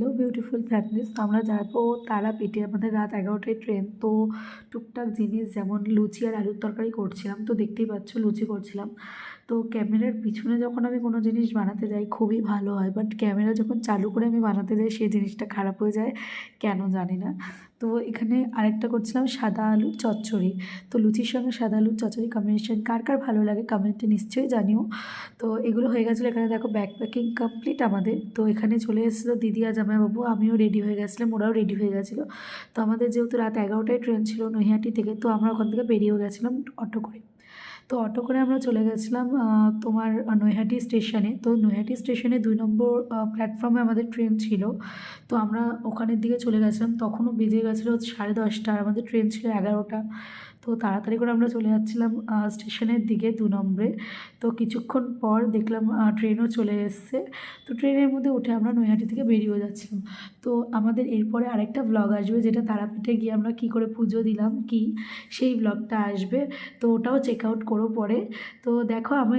Hello beautiful families, আমরা যাবো তারাপীঠে। আমাদের রাত 11টায় ট্রেন। তো টুকটাক জিনিস যেমন লুচি আর আলুর তরকারি করছিলাম, তো দেখতেই পাচ্ছ লুচি করছিলাম। তো ক্যামেরার পিছনে যখন আমি কোনো জিনিস বানাতে যাই খুবই ভালো হয়, বাট ক্যামেরা যখন চালু করে আমি বানাতে যাই সেই জিনিসটা খারাপ হয়ে যায়, কেন জানি না। তো এখানে আরেকটা করছিলাম সাদা আলুর চচ্চড়ি। তো লুচির সঙ্গে সাদা আলুর চচ্চড়ি কম্বিনেশন কার কার ভালো লাগে কমেন্টে নিশ্চয়ই জানিও। তো এগুলো হয়ে গেছিলো। এখানে দেখো ব্যাগ প্যাকিং কমপ্লিট আমাদের। তো এখানে চলে এসেছিলো দিদি আর জামাইবাবু, আমিও রেডি হয়ে গেছিলাম, ওরাও রেডি হয়ে গেছিলো। তো আমাদের যেহেতু রাত 11টায় ট্রেন ছিল নৈহাটি থেকে, তো আমরা ওখান থেকে বেরিয়েও গেছিলাম অটো করে। তো অটো করে আমরা চলে গেছিলাম তোমার নৈহাটি স্টেশনে। তো নৈহাটি স্টেশনে 2 নম্বর প্ল্যাটফর্মে আমাদের ট্রেন ছিল। তো আমরা ওখানের দিকে চলে গেছিলাম, তখনও বেজে গেছিলো 10:30, আর আমাদের ট্রেন ছিল 11টা। তো তাড়াতাড়ি করে আমরা চলে যাচ্ছিলাম স্টেশনের দিকে 2 নম্বরে। তো কিছুক্ষণ পর দেখলাম ট্রেনও চলে এসছে। তো ট্রেনের মধ্যে উঠে আমরা নৈহাটি থেকে বেরিয়েও যাচ্ছিলাম। তো আমাদের এরপরে আরেকটা ব্লগ আসবে, যেটা তারাপীঠে গিয়ে আমরা কী করে পুজো দিলাম সেই ব্লগটা আসবে। তো ওটাও চেক আউট করো পরে। তো দেখো আমি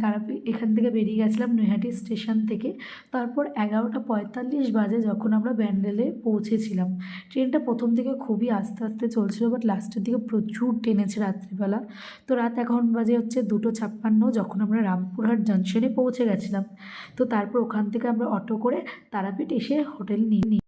তারাপীঠ এখান থেকে বেরিয়ে গেছিলাম নৈহাটি স্টেশন থেকে। তারপর 11:45 বাজে যখন আমরা ব্যান্ডেলে পৌঁছেছিলাম। ট্রেনটা প্রথম থেকে খুবই আস্তে আস্তে চলছিল, বাট লাস্টের দিকে প্রচুর টেনেছে রাত্রিবেলা। তো রাত এখন বাজে হচ্ছে 2:56 যখন আমরা রামপুরহাট জাংশনে পৌঁছে গেছিলাম। তো তারপর ওখান থেকে আমরা অটো করে তারাপীঠ এসে হোটেল নিই।